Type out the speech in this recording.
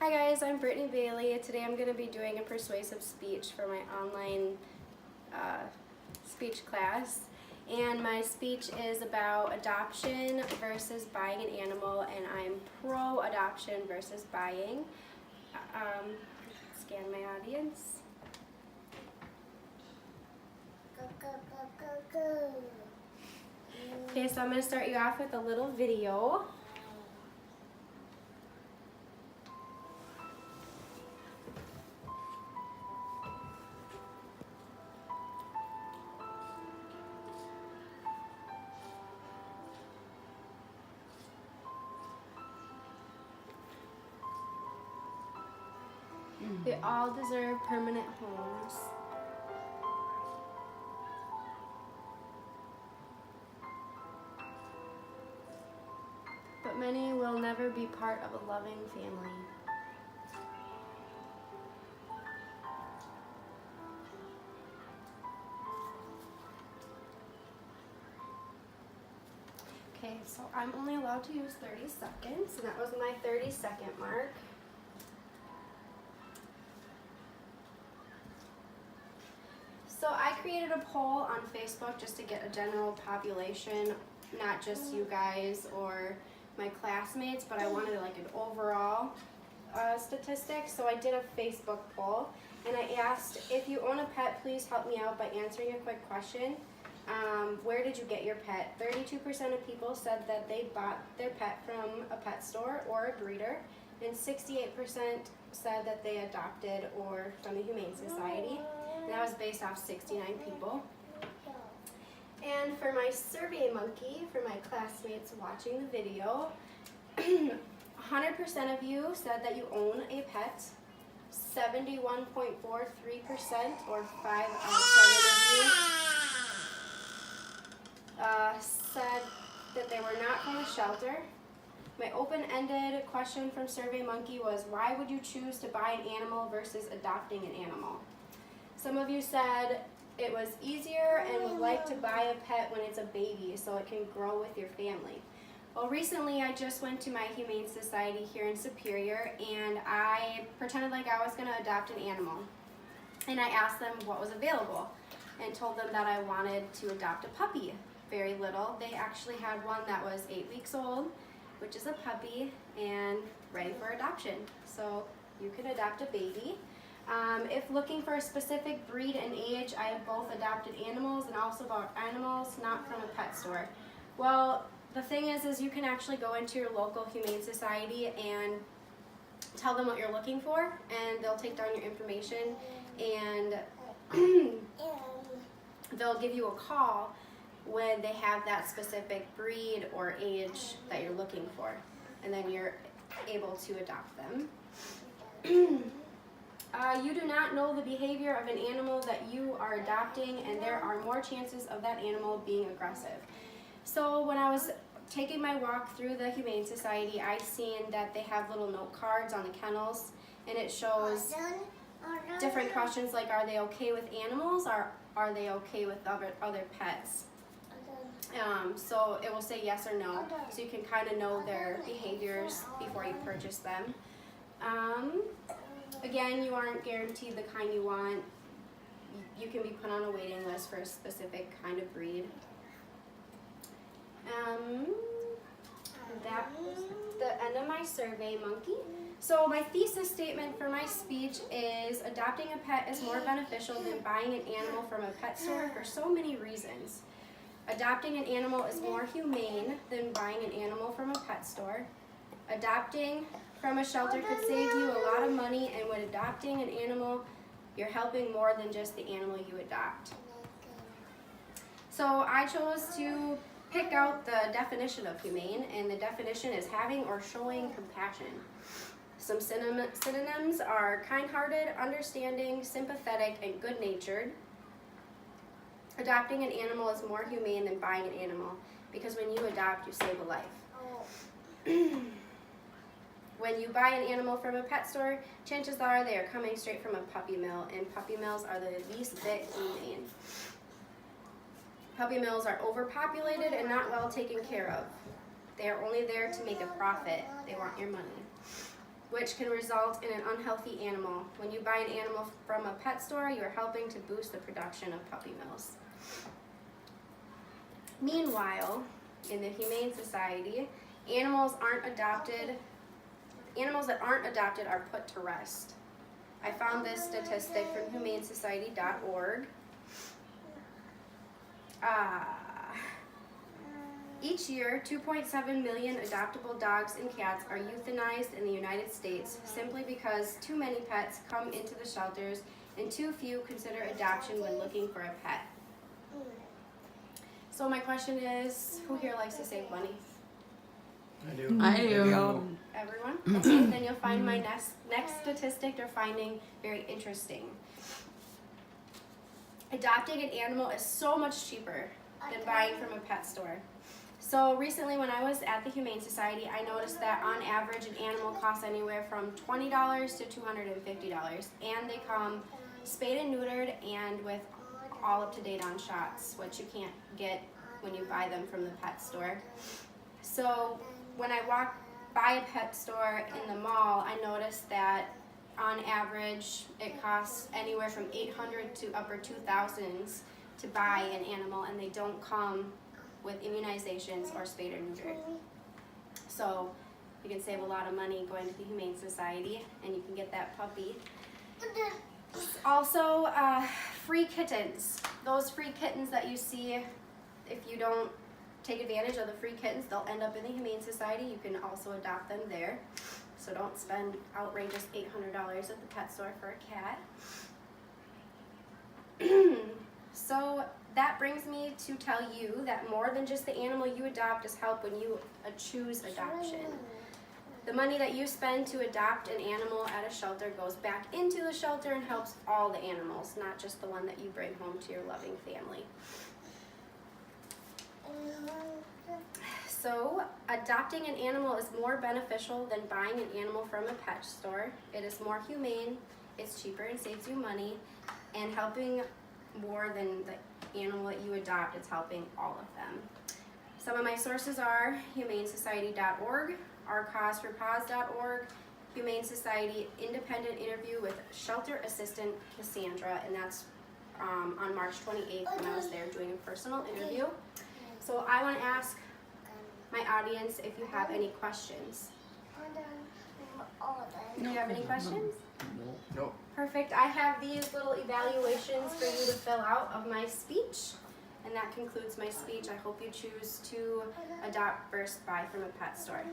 Hi guys, I'm Brittany Bailey. Today I'm going to be doing a persuasive speech for my online speech class. And my speech is about adoption versus buying an animal, and I'm pro-adoption versus buying. Scan my audience. Okay, so I'm going to start you off with a little video. We all deserve permanent homes. But many will never be part of a loving family. Okay, so I'm only allowed to use 30 seconds, and that was my 30-second mark. So I created a poll on Facebook just to get a general population, not just you guys or my classmates, but I wanted like an overall statistic. So I did a Facebook poll, and I asked, if you own a pet, please help me out by answering a quick question. Where did you get your pet? 32% of people said that they bought their pet from a pet store or a breeder, and 68% said that they adopted or from a humane society. And that was based off 69 people. And for my survey monkey, for my classmates watching the video, 100% of you said that you own a pet. 71.43%, or 5 out of 7 of you, said that they were not from a shelter. My open-ended question from Survey Monkey was, why would you choose to buy an animal versus adopting an animal? Some of you said it was easier and would like to buy a pet when it's a baby so it can grow with your family. Well, recently I just went to my Humane Society here in Superior, and I pretended like I was going to adopt an animal. And I asked them what was available and told them that I wanted to adopt a puppy. Very little. They actually had one that was 8 weeks old, which is a puppy, and ready for adoption. So you can adopt a baby. If looking for a specific breed and age, I have both adopted animals and also bought animals not from a pet store. Well, the thing is you can actually go into your local Humane Society and tell them what you're looking for, and they'll take down your information, and they'll give you a call when they have that specific breed or age that you're looking for, and then you're able to adopt them. You do not know the behavior of an animal that you are adopting, and there are more chances of that animal being aggressive. So when I was taking my walk through the Humane Society, I seen that they have little note cards on the kennels, and it shows different questions like, are they okay with animals, or are they okay with other pets? So it will say yes or no, so you can kind of know their behaviors before you purchase them. Again, you aren't guaranteed the kind you want. You can be put on a waiting list for a specific kind of breed. That was the end of my survey monkey. So my thesis statement for my speech is, adopting a pet is more beneficial than buying an animal from a pet store for so many reasons. Adopting an animal is more humane than buying an animal from a pet store. Adopting from a shelter could save you a lot of money, and when adopting an animal, you're helping more than just the animal you adopt. So I chose to pick out the definition of humane, and the definition is having or showing compassion. Some synonyms are kind-hearted, understanding, sympathetic, and good-natured. Adopting an animal is more humane than buying an animal, because when you adopt, you save a life. When you buy an animal from a pet store, chances are they are coming straight from a puppy mill, and puppy mills are the least bit humane. Puppy mills are overpopulated and not well taken care of. They are only there to make a profit. They want your money. which can result in an unhealthy animal. When you buy an animal from a pet store, you are helping to boost the production of puppy mills. Meanwhile, in the Humane Society, animals that aren't adopted are put to rest. I found this statistic from humanesociety.org. Each year, 2.7 million adoptable dogs and cats are euthanized in the United States simply because too many pets come into the shelters and too few consider adoption when looking for a pet. So my question is, who here likes to save money? I do. I do. Everyone? Okay, then you'll find my next statistic they're finding very interesting. Adopting an animal is so much cheaper than buying from a pet store. So recently when I was at the Humane Society, I noticed that on average an animal costs anywhere from $20 to $250, and they come spayed and neutered and with all up-to-date on shots, which you can't get when you buy them from the pet store. So when I walk by a pet store in the mall, I noticed that on average it costs anywhere from $800 to upper $2,000s to buy an animal, and they don't come with immunizations or spayed or neutered. So you can save a lot of money going to the Humane Society, and you can get that puppy. Also, free kittens. Those free kittens that you see, if you don't take advantage of the free kittens, they'll end up in the Humane Society. You can also adopt them there. So don't spend outrageous $800 at the pet store for a cat. So that brings me to tell you that more than just the animal you adopt is help when you choose adoption. The money that you spend to adopt an animal at a shelter goes back into the shelter and helps all the animals, not just the one that you bring home to your loving family. So, adopting an animal is more beneficial than buying an animal from a pet store. It is more humane, it's cheaper and saves you money, and helping more than the animal that you adopt, it's helping all of them. Some of my sources are humanesociety.org, ourcauseforpaws.org, Humane Society independent interview with shelter assistant Cassandra, and that's on March 28th when I was there doing a personal interview. So I want to ask my audience if you have any questions. Do you have any questions? Nope. Perfect. I have these little evaluations for you to fill out of my speech. And that concludes my speech. I hope you choose to adopt versus buy from a pet store.